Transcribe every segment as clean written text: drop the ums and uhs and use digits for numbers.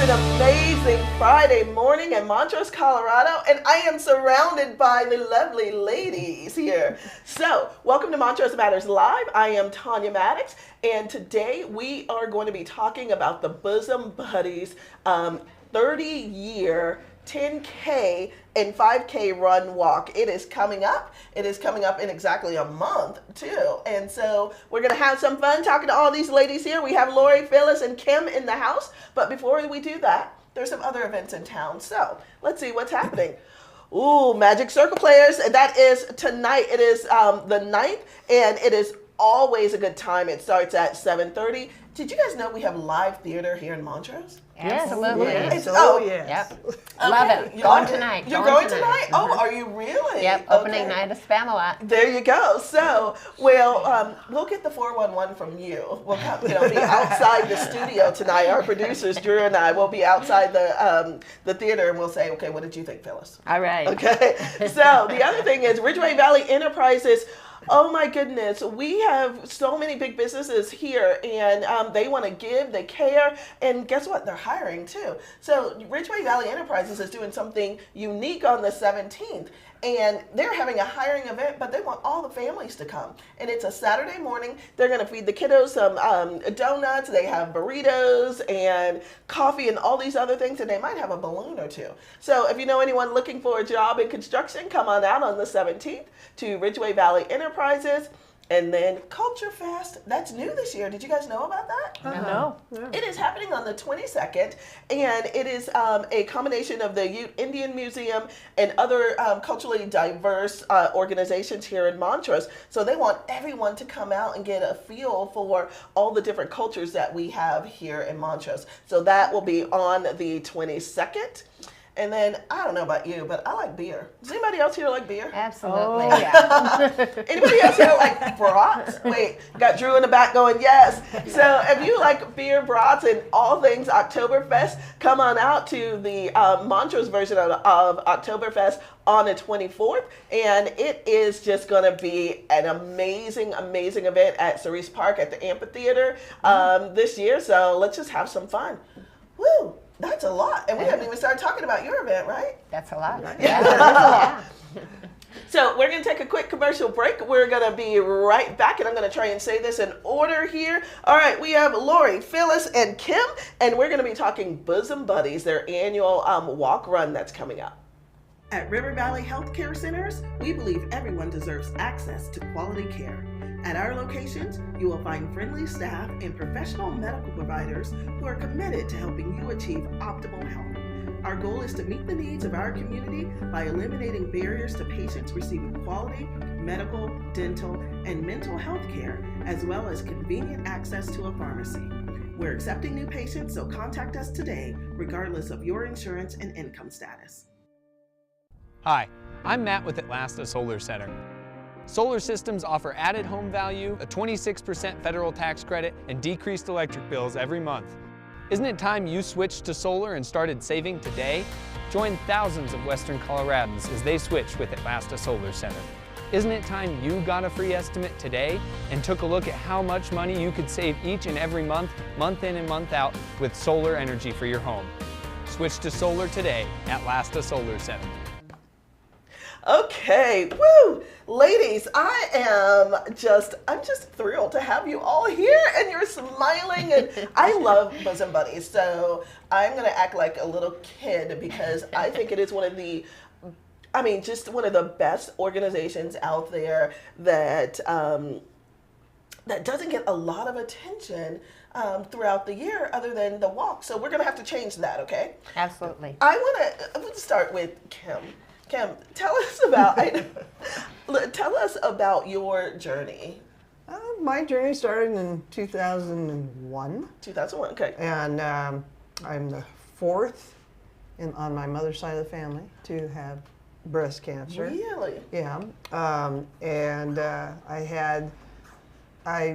an amazing Friday morning in Montrose, Colorado, and I am surrounded by the lovely ladies here. So, welcome to Montrose Matters Live. I am Tanya Maddox, and today we are going to be talking about the Bosom Buddies 30-year 10K and 5K run walk. It is coming up. It is coming up in exactly a month, too. And so we're going to have some fun talking to all these ladies here. We have Lori, Phyllis, and Kim in the house. But before we do that, there's some other events in town. So let's see what's happening. Ooh, Magic Circle Players. That is tonight. It is the 9th, and it is always a good time. It starts at 7:30. Did you guys know we have live theater here in Montrose? Absolutely. Yes. Yes. Yep. Okay. Love it. Going tonight. You're going tonight? Oh, are you really? Yep. Opening night of Spamalot. There you go. So, we'll get the 411 from you. We'll be outside the studio tonight. Our producers, Drew and I, will be outside the theater, and we'll say, okay, what did you think, Phyllis? All right. Okay. So, the other thing is Ridgeway Valley Enterprises. Oh my goodness, we have so many big businesses here, and they want to give, they care, and guess what? They're hiring too. So Ridgeway Valley Enterprises is doing something unique on the 17th, and they're having a hiring event, but they want all the families to come. And it's a Saturday morning. They're going to feed the kiddos some donuts. They have burritos and coffee and all these other things, and they might have a balloon or two. So if you know anyone looking for a job in construction, come on out on the 17th to Ridgeway Valley Enterprises. And then Culture Fest, that's new this year. Did you guys know about that? No. It is happening on the 22nd, and it is a combination of the Ute Indian Museum and other culturally diverse organizations here in Montrose. So they want everyone to come out and get a feel for all the different cultures that we have here in Montrose. So that will be on the 22nd. And then, I don't know about you, but I like beer. Does anybody else here like beer? Absolutely. Oh. Yeah. Anybody else here like brats? Wait, got Drew in the back going, yes. So if you like beer, brats, and all things Oktoberfest, come on out to the Montrose version of Oktoberfest on the 24th, and it is just going to be an amazing event at Cerise Park at the amphitheater this year. So let's just have some fun. Woo! That's a lot. And we haven't even started talking about your event, right? That's a lot. Yeah. So we're going to take a quick commercial break. We're going to be right back, and I'm going to try and say this in order here. All right, we have Lori, Phyllis, and Kim, and we're going to be talking Bosom Buddies, their annual walk run that's coming up. At River Valley Healthcare Centers, we believe everyone deserves access to quality care. At our locations, you will find friendly staff and professional medical providers who are committed to helping you achieve optimal health. Our goal is to meet the needs of our community by eliminating barriers to patients receiving quality medical, dental, and mental health care, as well as convenient access to a pharmacy. We're accepting new patients, so contact us today, regardless of your insurance and income status. Hi, I'm Matt with Atlasta Solar Center. Solar systems offer added home value, a 26% federal tax credit, and decreased electric bills every month. Isn't it time you switched to solar and started saving today? Join thousands of Western Coloradans as they switch with Atlasta Solar Center. Isn't it time you got a free estimate today and took a look at how much money you could save each and every month, month in and month out, with solar energy for your home? Switch to solar today at Atlasta Solar Center. Okay, woo! Ladies, I'm just thrilled to have you all here, and you're smiling, and I love Bosom Buddies, so I'm going to act like a little kid because I think it is one of the best organizations out there that doesn't get a lot of attention throughout the year other than the walk. So we're going to have to change that, okay? Absolutely. I'm going to start with Kim. Kim, tell us about your journey. My journey started in 2001. 2001, okay. And I'm the fourth on my mother's side of the family to have breast cancer. Really? Yeah. I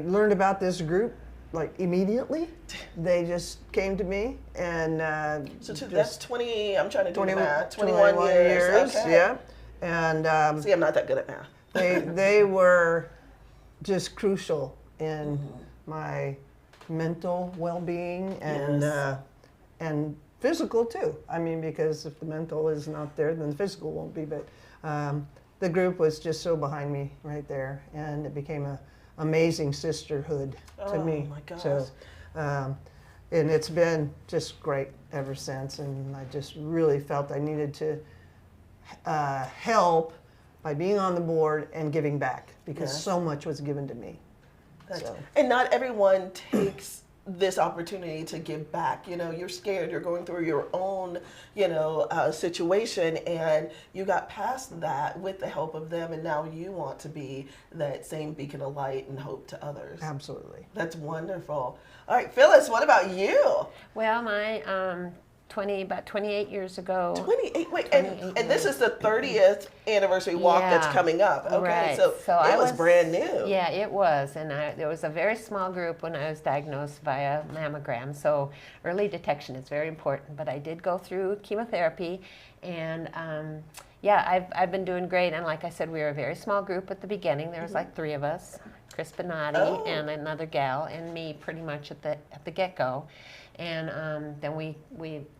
learned about this group like immediately. They just came to me and so that's 20. I'm trying to do 20, the math. 21 years. Okay. Yeah. And see, I'm not that good at math. they were just crucial in my mental well-being and Yes. and physical too. I mean, because if the mental is not there, then the physical won't be. But the group was just so behind me right there, and it became a amazing sisterhood to me. Oh my gosh. So, and it's been just great ever since. And I just really felt I needed to help by being on the board and giving back, because Yes. so much was given to me. So. And not everyone takes this opportunity to give back. You know, you're scared, you're going through your own, situation, and you got past that with the help of them, and now you want to be that same beacon of light and hope to others. Absolutely. That's wonderful. All right, Phyllis, what about you? Well, my about 28 years ago. 28, wait, 28 and this is the 30th anniversary walk that's Yeah. coming up. Okay, Right. so I it was brand new. Yeah, it was. And there was a very small group when I was diagnosed via mammogram. So early detection is very important. But I did go through chemotherapy. And I've been doing great. And like I said, we were a very small group at the beginning. There was like 3 of us, Chris Benatti Oh. and another gal and me pretty much at the get-go. And then we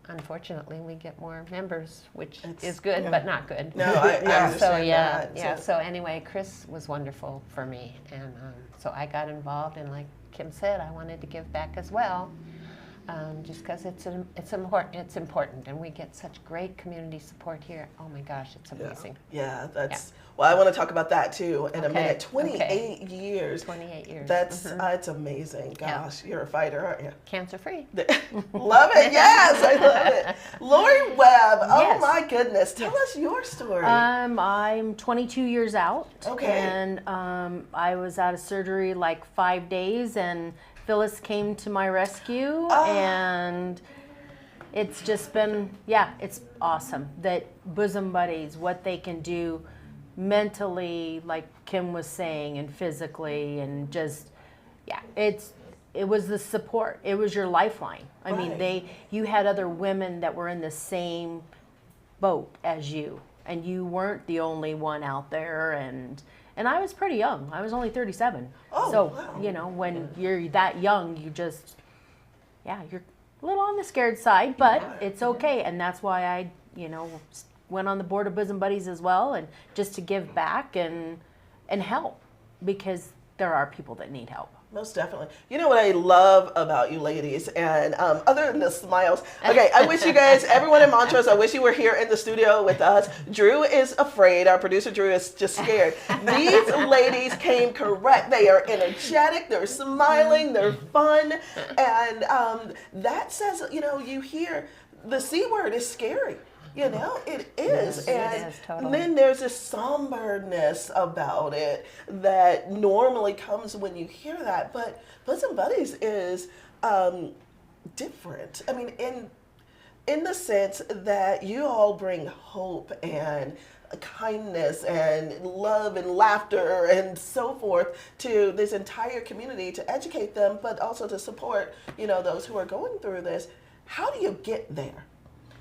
unfortunately we get more members, which is good but not good. No, I understand So that. So anyway, Chris was wonderful for me, and so I got involved. And like Kim said, I wanted to give back as well, just because it's important, and we get such great community support here. Oh my gosh, it's amazing. Yeah, that's. Well, I want to talk about that too in a Okay, minute. 28 okay. years. 28 years. That's it's amazing. Gosh, you're a fighter, aren't you? Cancer free. Love it. Yes, I love it. Lori Webb. Oh Yes. my goodness. Tell us your story. I'm 22 years out. Okay. And I was out of surgery like 5 days, and Phyllis came to my rescue, and it's just been, it's awesome that Bosom Buddies, what they can do mentally, like Kim was saying, and physically, and just, it was the support. It was your lifeline. I mean, Right. you had other women that were in the same boat as you, and you weren't the only one out there. And I was pretty young. I was only 37. Oh, so wow. when you're that young, you just you're a little on the scared side, but it's okay. And that's why I went on the board of Bosom Buddies as well, and just to give back and help, because there are people that need help. Most definitely. You know what I love about you ladies, and other than the smiles, okay, I wish you guys, everyone in Montrose, I wish you were here in the studio with us. Drew is afraid. Our producer Drew is just scared. These ladies came correct. They are energetic, they're smiling, they're fun, and that says, you hear the C word is scary. It is. Yes, and it is, totally. then there's this somberness about it that normally comes when you hear that. But Bosom Buddies is different. I mean, in the sense that you all bring hope and kindness and love and laughter and so forth to this entire community to educate them, but also to support, those who are going through this. How do you get there?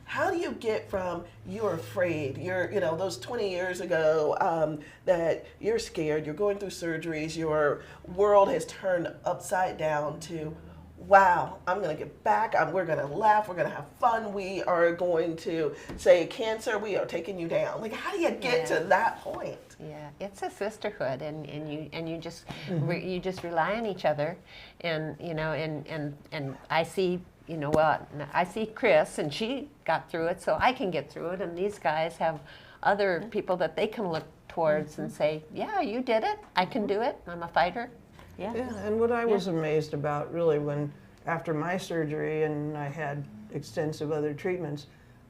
How do you get from you're afraid, those 20 years ago that you're scared, you're going through surgeries, your world has turned upside down to, wow, I'm going to get back, we're going to laugh, we're going to have fun, we are going to say, cancer, we are taking you down. Like, how do you get to that point? Yeah, it's a sisterhood, and you just you just rely on each other, and and I see. I see Chris, and she got through it, so I can get through it. And these guys have other people that they can look towards and say, yeah, you did it. I can do it. I'm a fighter. Yeah. Yeah, and what I was amazed about really when after my surgery and I had extensive other treatments,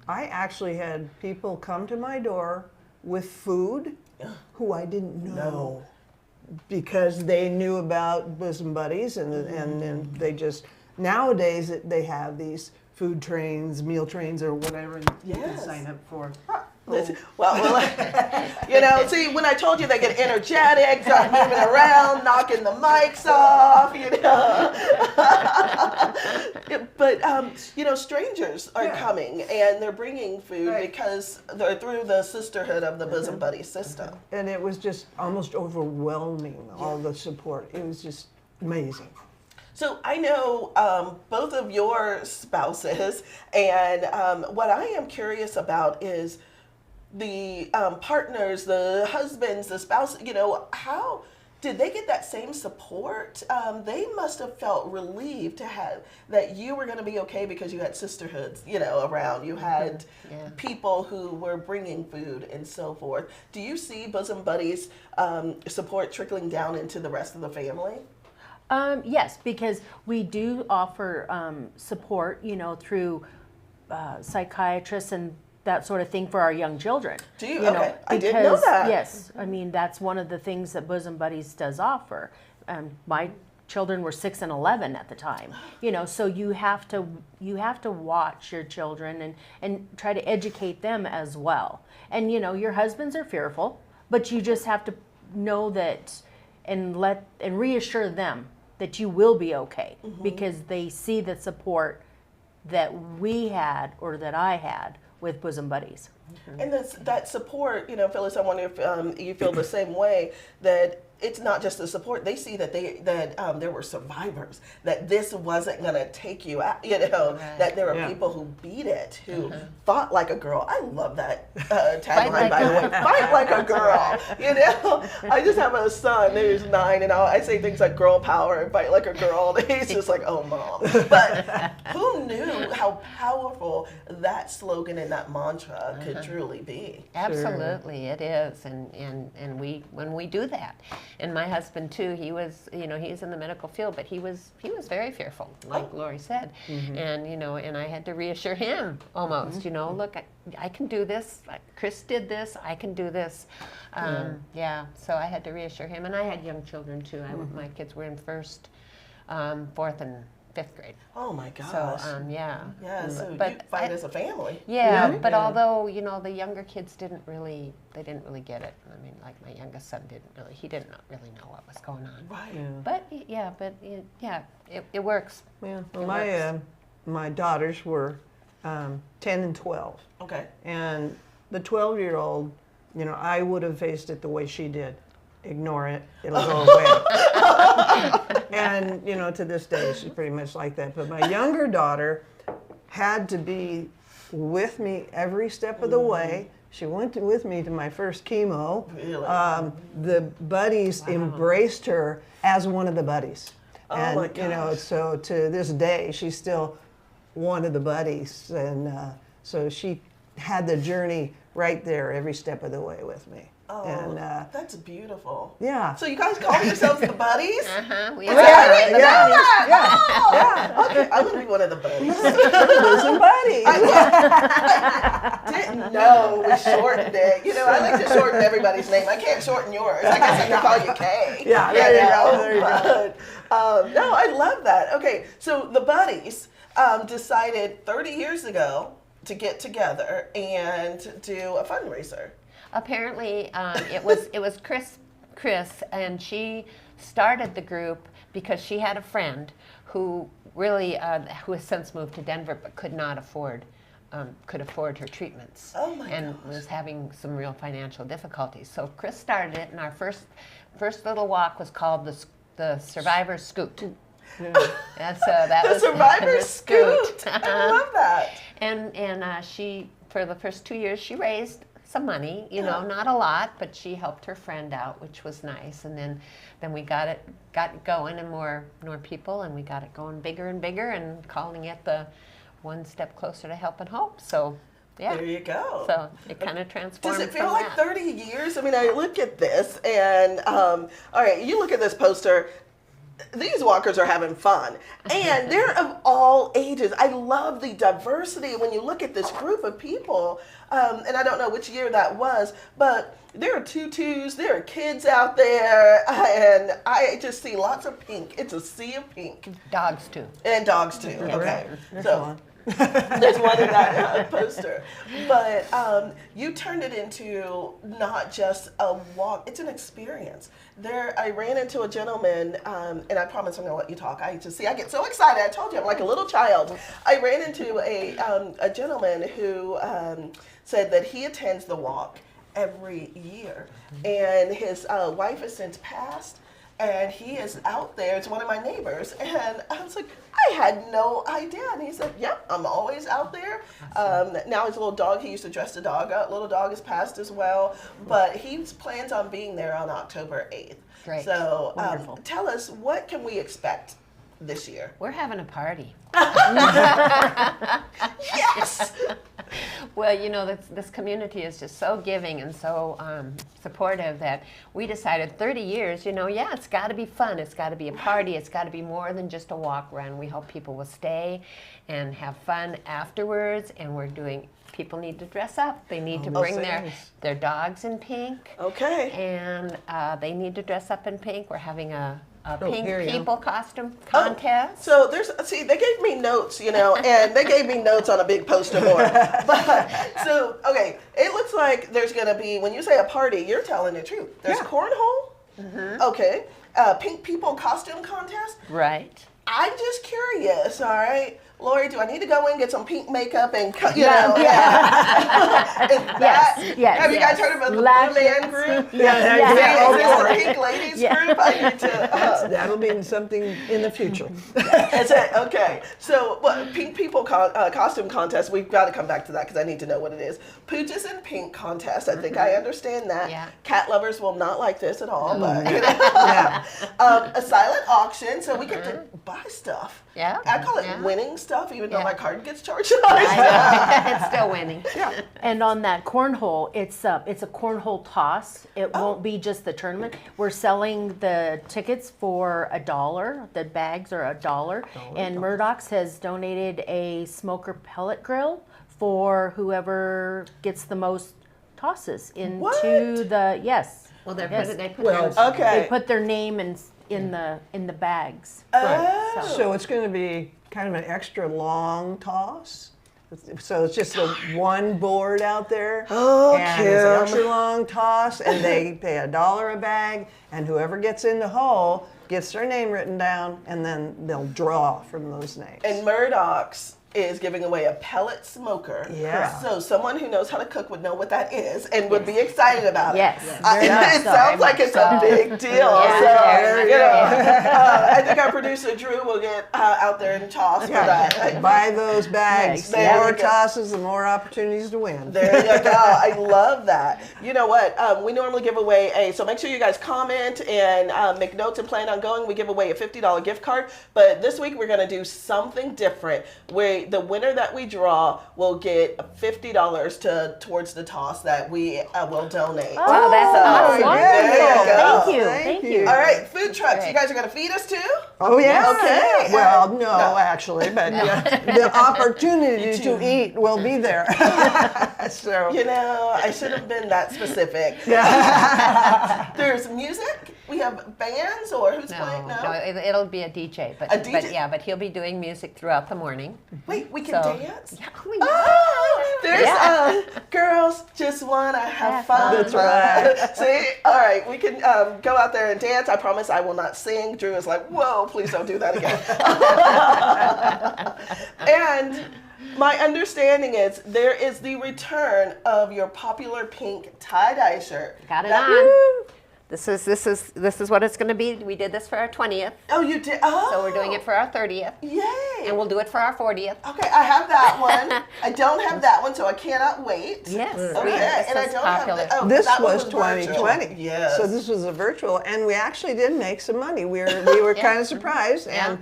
I actually had people come to my door with food who I didn't know because they knew about Bosom Buddies and they just, nowadays they have these food trains, meal trains or whatever, and you can sign up for. Well, see, when I told you they get energetic, start moving around, knocking the mics off, But, strangers are coming and they're bringing food because they're through the sisterhood of the Bosom Buddy system. And it was just almost overwhelming, all the support. It was just amazing. So I know both of your spouses, and what I am curious about is the partners, the husbands, the spouse. How did they get that same support? They must have felt relieved to have that you were going to be okay because you had sisterhoods, around. You had people who were bringing food and so forth. Do you see bosom buddies support trickling down into the rest of the family? Yes, because we do offer support, through psychiatrists and that sort of thing for our young children. Do you? Okay, I didn't know that. Yes, I mean that's one of the things that Bosom Buddies does offer. My children were 6 and 11 at the time, so you have to watch your children and try to educate them as well. And your husbands are fearful, but you just have to know that and reassure them that you will be okay, because they see the support that we had or that I had with Bosom Buddies. And that support, Phyllis, I wonder if you feel the same way, that it's not just the support. They see that there were survivors, that this wasn't going to take you out, that there were people who beat it, who fought like a girl. I love that tagline, by the way. Fight like a girl. I just have a son who's 9, and I say things like girl power and fight like a girl. And he's just like, oh, Mom. But who knew how powerful that slogan and that mantra could truly be? Absolutely, it is. And when we do that. And my husband too, he was, he's in the medical field, but he was very fearful, like Lori said. And, and I had to reassure him almost, look, I can do this. Chris did this, I can do this. So I had to reassure him. And I had young children too. My kids were in 1st, 4th, and 5th grade. Oh my gosh. So, so but you fight as a family. But although, the younger kids didn't really get it. I mean, like my youngest son he didn't really know what was going on. Right. Yeah. But it works. Yeah. Well, my daughters were 10 and 12. Okay. And the 12-year-old, I would have faced it the way she did. Ignore it, it'll go away. And, to this day, she's pretty much like that. But my younger daughter had to be with me every step of the way. She went with me to my first chemo. Really? The buddies embraced her as one of the buddies. Oh And, my gosh. so to this day, she's still one of the buddies. And so she had the journey right there every step of the way with me. Oh, and, that's beautiful. Yeah. So you guys call yourselves the buddies? We Yeah, are. I didn't know that. Yeah. Oh, okay, I'm gonna be one of the buddies. Bosom buddies. I didn't know we shortened it. I like to shorten everybody's name. I can't shorten yours. I guess I can call you Kay. Yeah, there you go. There you go. But, no, I love that. Okay, so the buddies decided 30 years ago to get together and do a fundraiser. Apparently, it was Chris, and she started the group because she had a friend who really who has since moved to Denver but could afford her treatments. Oh my and gosh. was having some real financial difficulties. So Chris started it, and our first little walk was called the Survivor's Scoot. And so that The was Survivor's the Scoot. I love that. And she, for the first 2 years, she raised some money, not a lot, but she helped her friend out, which was nice. And then we got it going, and more people, and we got it going bigger and bigger, and calling it the One Step Closer to Help and Hope. So yeah, There you go. so it kind of transformed. Does it feel from like that. 30 years? I mean, I look at this, and all right, you look at this poster. These walkers are having fun, and they're of all ages. I love the diversity when you look at this group of people, and I don't know which year that was, but there are tutus, there are kids out there, and I just see lots of pink. It's a sea of pink. Dogs too. And dogs too. Okay. There's So one. there's one in that poster. But you turned it into not just a walk, it's an experience. I ran into a gentleman, and I promise I'm going to let you talk. I get so excited. I told you, I'm like a little child. I ran into a gentleman who said that he attends the walk every year. And his wife has since passed. and he is out there. It's one of my neighbors, and I was like, I had no idea. And he said, "Yep, I'm always out there." Now his little dog, he used to dress the dog up. Little dog is passed as well, but he plans on being there on October 8th. Great. So Wonderful. tell us, what can we expect this year? We're having a party. Yes. Well, you know, this community is just so giving and so supportive that we decided 30 years, you know, yeah, it's got to be fun. It's got to be a party. It's got to be more than just a walk run. We hope people will stay and have fun afterwards. And people need to dress up. They need to bring their dogs in pink. Okay. And they need to dress up in pink. We're having a pink here you people costume contest. So they gave me notes, you know, and they gave me notes on a big poster board. But okay, it looks like there's gonna be, when you say a party, you're telling the truth. There's cornhole. Okay. Pink people costume contest. Right. I'm just curious. All right. Lori, do I need to go in and get some pink makeup and cut, Is Yes, have you guys heard of the Blue Man group? Is this the pink ladies group? I need to. That'll be something in the future. Is it? Okay. So, pink people costume contest, we've got to come back to that because I need to know what it is. Pooches in pink contest, I think I understand that. Yeah. Cat lovers will not like this at all, but a silent auction, so we get to buy stuff. Yeah. I call it Yeah. winning stuff, even though Yeah. my card gets charged. It's still winning. And on that cornhole, it's a cornhole toss. It won't be just the tournament. We're selling the tickets for $1. The bags are $1. And Murdoch's has donated a smoker pellet grill for whoever gets the most tosses into What? the Well, they Yes. put Well, their- Okay. They put their name in the bags. Oh. So it's going to be kind of an extra long toss. So it's just the one board out there. Oh, and it's an Kim. extra long toss, and they pay $1 a bag, and whoever gets in the hole gets their name written down, and then they'll draw from those names. And Murdoch's is giving away a pellet smoker. Yeah. So someone who knows how to cook would know what that is and would be excited about Yes. it. Very much It so. sounds like it's a big deal. Yeah, So, very you know, I think our producer Drew will get out there and toss for that. Buy those bags. There The more we go. tosses, the more opportunities to win. There you go. I love that. You know what? We normally give away so make sure you guys comment and make notes and plan on going. We give away a $50 gift card. But this week we're going to do something different where the winner that we draw will get $50 towards the toss that we will donate. Wow, that's awesome. There you go. Thank you. Thank you. All right, food trucks. Great. You guys are going to feed us too? Oh, yeah. Okay. Yeah. Well, no, actually, but the opportunity to eat will be there. So, You know, I should have been that specific. There's music. We have bands, or who's playing? No, it'll be a DJ, but A DJ? but he'll be doing music throughout the morning. Wait, we can So- dance? Yeah, we Oh, there's girls just wanna have fun. That's right. See, all right, we can go out there and dance. I promise I will not sing. Drew is like, whoa, please don't do that again. And my understanding is there is the return of your popular pink tie-dye shirt. got it That- on. This is what it's going to be. We did this for our 20th, Oh, you did? Oh. so we're doing it for our 30th, Yay. and we'll do it for our 40th. Okay, I have that one. I don't have that one, so I cannot wait. Yes, Okay, this and I is don't popular. have the, this that one was virtual. 2020. Yes. So this was a virtual, and we actually did make some money. We were kind of surprised, and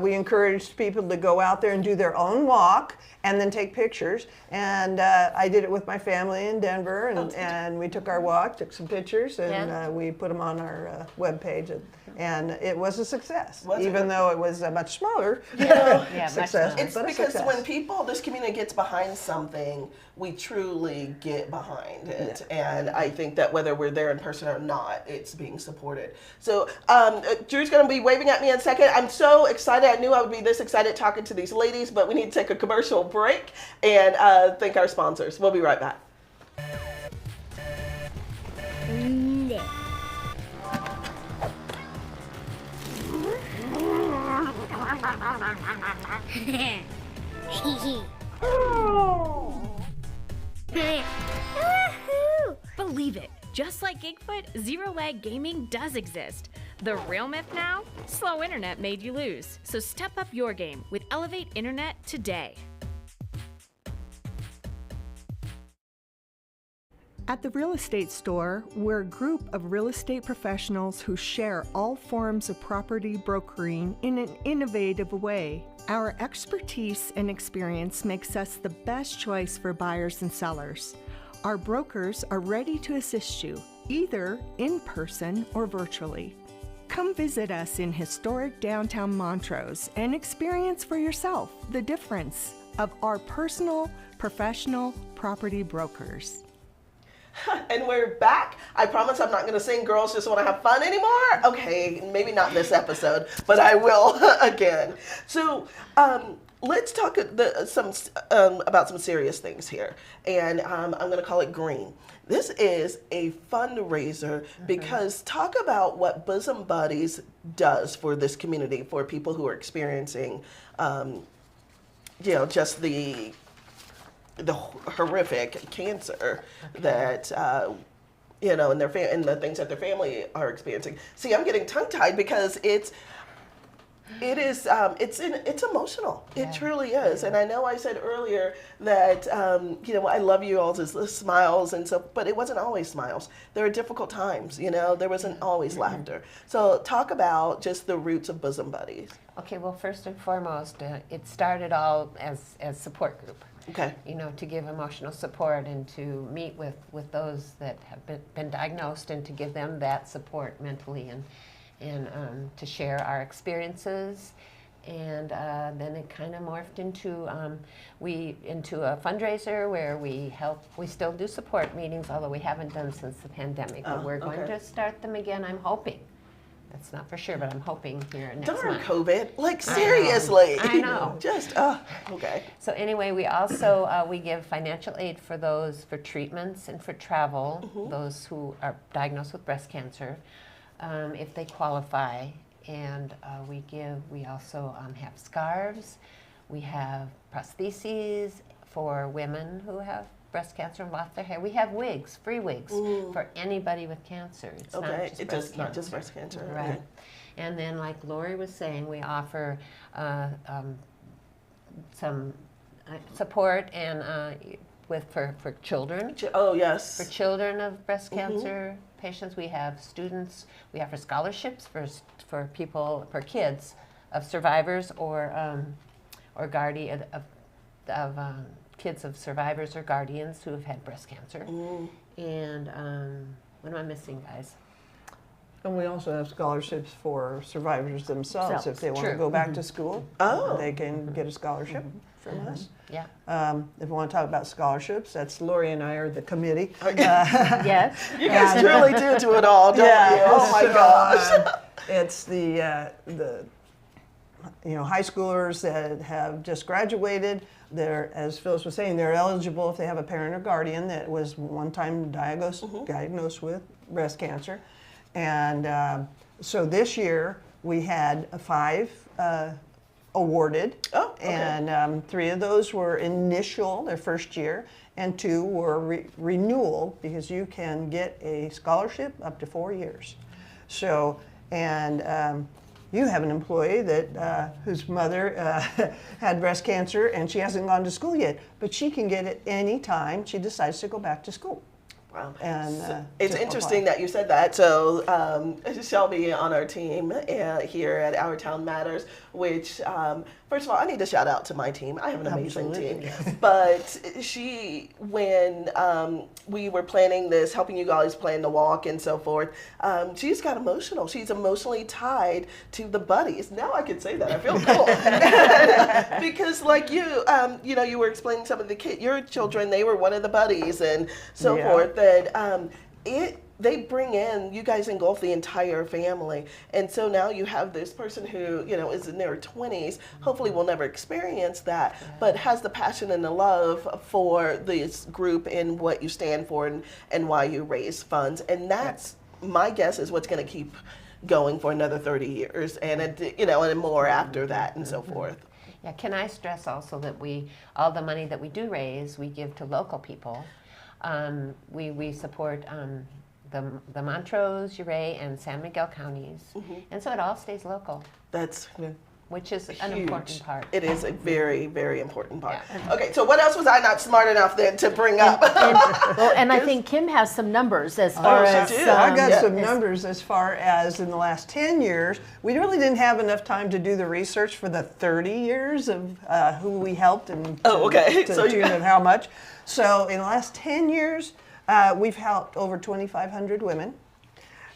we encouraged people to go out there and do their own walk and then take pictures. And I did it with my family in Denver, and we took our walk, took some pictures, and we put them on our webpage. And it was a success, Was it? even though it was a much smaller much success. smaller. It's but a because success. when this community gets behind something, we truly get behind it. And I think that whether we're there in person or not, it's being supported. So Drew's going to be waving at me in a second. I'm so excited. I knew I would be this excited talking to these ladies, but we need to take a commercial break and thank our sponsors. We'll be right back. Believe it, just like Gigfoot, Zero Lag Gaming does exist. The real myth now? Slow internet made you lose. So step up your game with Elevate Internet today. At the Real Estate Store, we're a group of real estate professionals who share all forms of property brokering in an innovative way. Our expertise and experience makes us the best choice for buyers and sellers. Our brokers are ready to assist you, either in person or virtually. Come visit us in historic downtown Montrose and experience for yourself the difference of our personal, professional property brokers. And we're back. I promise I'm not going to sing Girls Just Want to Have Fun anymore. Okay, maybe not this episode, but I will again. So let's talk about some serious things here. And I'm going to call it green. This is a fundraiser because talk about what Bosom Buddies does for this community, for people who are experiencing, just the horrific cancer that and the things that their family are experiencing. See, I'm getting tongue-tied because it's emotional. Yeah. It truly is. And I know I said earlier that I love you all's smiles and so, but it wasn't always smiles. There were difficult times. There wasn't always laughter. So talk about just the roots of Bosom Buddies. Okay, well, first and foremost, it started all as support group. Okay. To give emotional support and to meet with those that have been diagnosed and to give them that support mentally and to share our experiences. And then it kind of morphed into a fundraiser where we still do support meetings, although we haven't done since the pandemic. But we're going to start them again, I'm hoping. That's not for sure, but I'm hoping here next Darn month. COVID. Seriously. I know. Just, okay. So anyway, we also, we give financial aid for those for treatments and for travel, those who are diagnosed with breast cancer, if they qualify. And we also have scarves. We have prostheses for women who have breast cancer and lost their hair. We have wigs, free wigs, for anybody with cancer. It's not just breast cancer. Right. Okay. And then, like Lori was saying, we offer some support and for children. Oh, yes. For children of breast cancer patients, we have students. We offer scholarships for kids of survivors or guardian of kids of survivors or guardians who have had breast cancer. And what am I missing, guys? And we also have scholarships for survivors themselves. If they want to True. go back to school, they can get a scholarship from us. Yeah. If we want to talk about scholarships, that's Lori and I are the committee. Yes. You guys truly do it all, don't you? Oh my gosh. It's the high schoolers that have just graduated. They're, as Phyllis was saying, they're eligible if they have a parent or guardian that was one time diagnosed with breast cancer. And so this year we had 5 awarded. Oh, okay. And 3 of those were initial, their first year, and 2 were renewal, because you can get a scholarship up to 4 years. So, and you have an employee that whose mother had breast cancer, and she hasn't gone to school yet, but she can get it any time she decides to go back to school. Wow. And it's interesting that you said that. So Shelby on our team here at Our Town Matters, which first of all, I need to shout out to my team. I have an amazing team. Yes. But when we were planning this, helping you guys plan the walk and so forth, she's got emotional. She's emotionally tied to the buddies. Now I can say that. I feel cool. Because like you were explaining some of your children, they were one of the buddies and so forth. That they bring in, you guys engulf the entire family. And so now you have this person who, is in their 20s, hopefully will never experience that, but has the passion and the love for this group and what you stand for and why you raise funds. And that's, my guess, is what's going to keep going for another 30 years and more after that and so forth. Yeah, can I stress also that all the money that we do raise, we give to local people. We support the Montrose, Uray, and San Miguel counties, and so it all stays local, That's which is an huge. important part. It is a very, very important part. Yeah. Okay, so what else was I not smart enough then to bring up? And I think Kim has some numbers as far as do. I got Yeah. some numbers as far as in the last 10 years. We really didn't have enough time to do the research for the 30 years of who we helped and okay. to So the tune of how much. So in the last 10 years, we've helped over 2,500 women.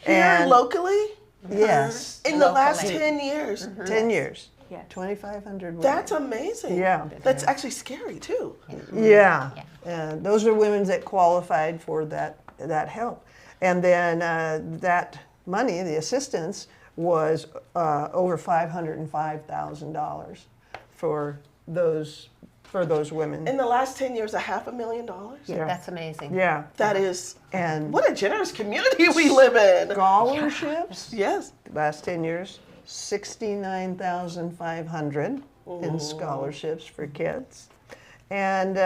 Here locally? Yes, In the last Locally. 10 years? 10 years. Yes. 2,500 women. That's amazing. Yeah. That's actually scary too. Yeah, and those are women that qualified for that help, and then that money, the assistance, was over $505,000 for those women. In the last 10 years, $500,000? Yeah, that's amazing. Yeah, That is, and what a generous community we live in. scholarships. Yes. Last 10 years, 69,500 in scholarships for kids, and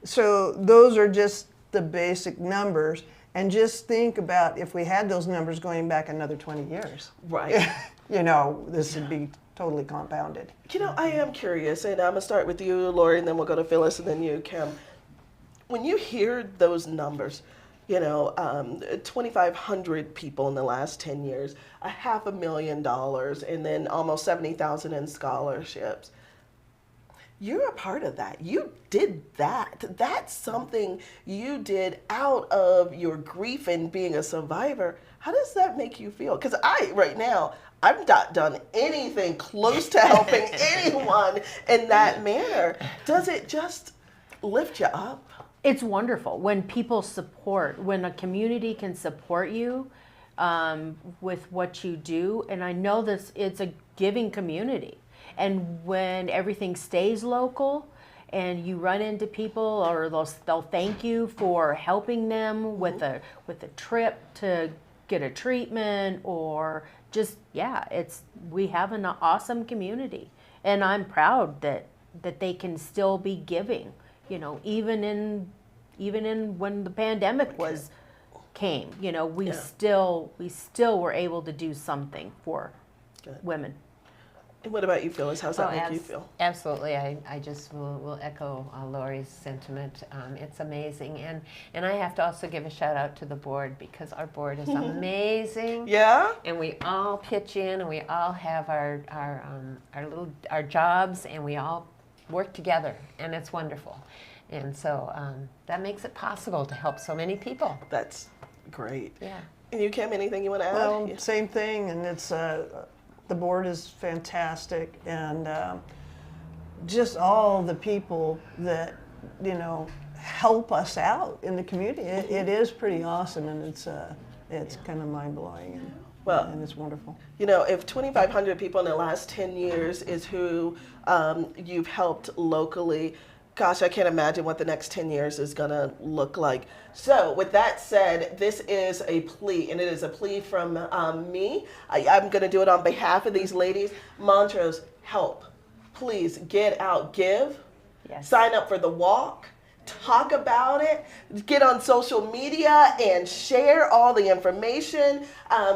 so those are just the basic numbers. And just think about if we had those numbers going back another 20 years. Right. You know, this would be totally compounded. You know, I am curious, and I'm going to start with you, Lori, and then we'll go to Phyllis, and then you, Kim. When you hear those numbers, 2,500 people in the last 10 years, $500,000, and then almost 70,000 in scholarships. You're a part of that. You did that. That's something you did out of your grief and being a survivor. How does that make you feel? Because right now, I've not done anything close to helping anyone in that manner. Does it just lift you up? It's wonderful when people support, when a community can support you with what you do. And I know it's a giving community. And when everything stays local and you run into people, or they'll thank you for helping them with a trip to get a treatment, or just, we have an awesome community. And I'm proud that they can still be giving, even in when the pandemic came, we still were able to do something for women. And what about you, Phyllis? How's that make you feel? Absolutely. I just will echo Lori's sentiment. It's amazing. And I have to also give a shout out to the board, because our board is amazing. Yeah? And we all pitch in, and we all have our jobs, and we all work together, and it's wonderful. And so that makes it possible to help so many people. That's great. Yeah. And you, Kim, anything you want to add? Well, same thing, and it's the board is fantastic, and just all the people that help us out in the community. It is pretty awesome, and it's kind of mind blowing, and it's wonderful. If 2,500 people in the last 10 years is who you've helped locally, gosh, I can't imagine what the next 10 years is going to look like. So with that said, this is a plea, and it is a plea from me. I'm going to do it on behalf of these ladies. Montrose, help. Please get out, give. Yes. Sign up for the walk. Talk about it. Get on social media and share all the information.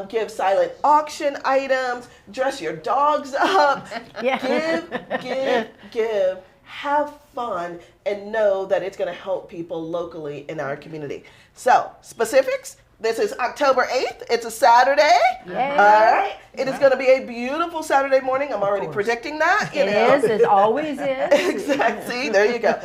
Give silent auction items. Dress your dogs up. Yeah. Give. Have fun, and know that it's going to help people locally in our community. So, specifics, this is October 8th. It's a Saturday. Yay. All right. It is going to be a beautiful Saturday morning. I'm already predicting that. It is. It always is. Exactly. See, there you go.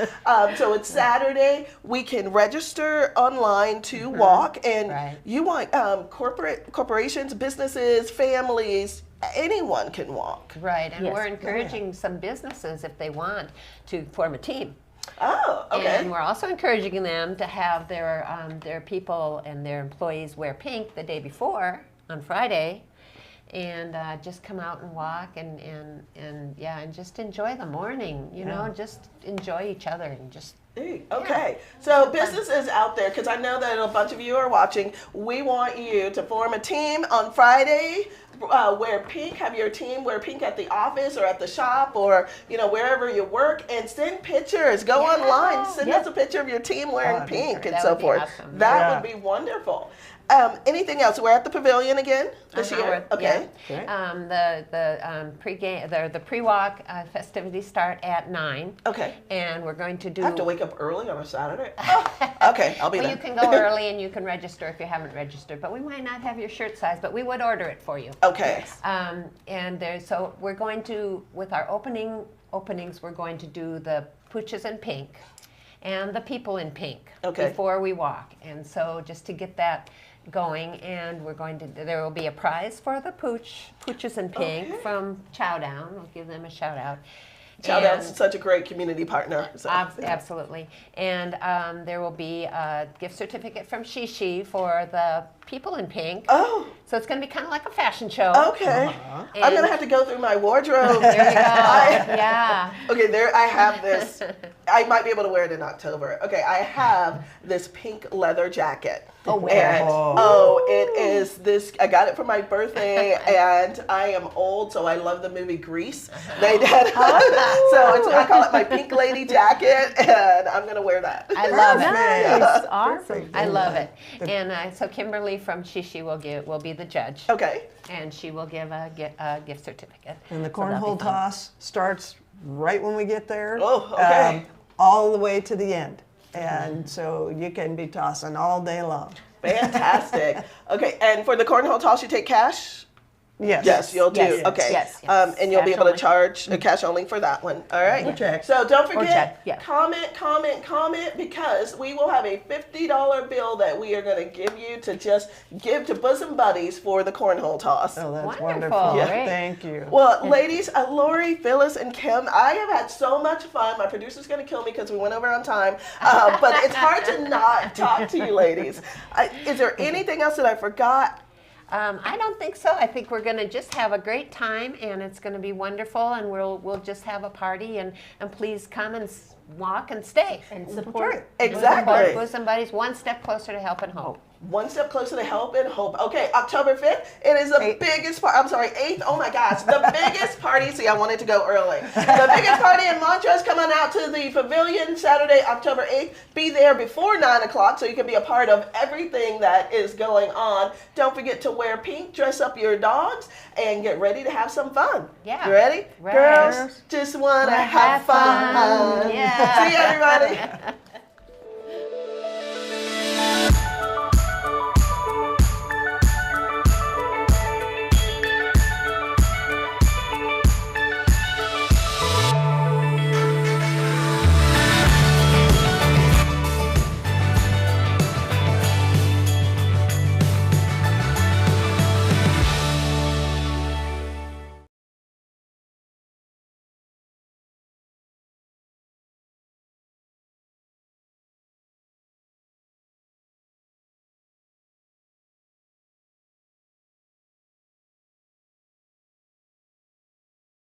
So it's Saturday. We can register online to walk, and you want corporations, businesses, families, anyone can walk. Right, and Yes. we're encouraging some businesses, if they want, to form a team. Oh, okay. And we're also encouraging them to have their people and their employees wear pink the day before on Friday, and just come out and walk and just enjoy the morning. Just enjoy each other and just. Okay, so businesses out there, because I know that a bunch of you are watching, we want you to form a team on Friday, wear pink, have your team wear pink at the office or at the shop or wherever you work, and send pictures. Go online, send us a picture of your team wearing pink and That so would be forth. awesome. That would be wonderful. Anything else? We're at the pavilion again this year. Okay. Yeah. The pre-game, the pre-walk festivities start at 9. Okay. And we're going to do. I have to wake up early on a Saturday. Okay, I'll be well, there. you can go early and you can register if you haven't registered, but we might not have your shirt size, but we would order it for you. Okay. So we're going to, with our openings, we're going to do the pooches in pink and the people in pink before we walk. And so just to get that going, and there will be a prize for the pooches in pink from Chowdown. We'll give them a shout out. Chowdown's such a great community partner. So. Absolutely. And there will be a gift certificate from Shishi for the people in pink. Oh. So it's going to be kind of like a fashion show. Okay. I'm going to have to go through my wardrobe. There you go. Yeah. Okay, there I have this. I might be able to wear it in October. Okay, I have this pink leather jacket. Oh, wear it is this. I got it for my birthday, and I am old, so I love the movie Grease. They did. I call it my pink lady jacket, and I'm gonna wear that. I love it. Nice. Awesome. I love it. And so Kimberly from Shishi will be the judge. Okay. And she will give a gift certificate. And the cornhole toss starts right when we get there. Oh, okay. All the way to the end. And so you can be tossing all day long. Fantastic. Okay, and for the cornhole toss, you take cash? Yes. Yes, you'll do. Yes. Okay. Yes. And you'll be Cash able to only. charge cash only for that one. All right. Or check. So don't Or forget, check, yeah. comment, because we will have a $50 bill that we are going to give you to just give to Bosom Buddies for the cornhole toss. Oh, that's Wonderful. wonderful. Yeah. Thank you. Well, ladies, Lori, Phyllis, and Kim, I have had so much fun. My producer's going to kill me because we went over on time. But it's hard to not talk to you ladies. Is there anything else that I forgot? I don't think so. I think we're going to just have a great time, and it's going to be wonderful, and we'll just have a party, and please come and walk and stay. And support. Exactly. Bosom Buddies, one step closer to help and hope. One step closer to help and hope. Okay, October 5th, it is the biggest party. I'm sorry, 8th. Oh my gosh, the biggest party. See, I wanted to go early. The biggest party in Montrose. Come on out to the pavilion Saturday, October 8th. Be there before 9 o'clock so you can be a part of everything that is going on. Don't forget to wear pink, dress up your dogs, and get ready to have some fun. Yeah. You ready? Right. Girls just want to have fun. Yeah. See you, everybody.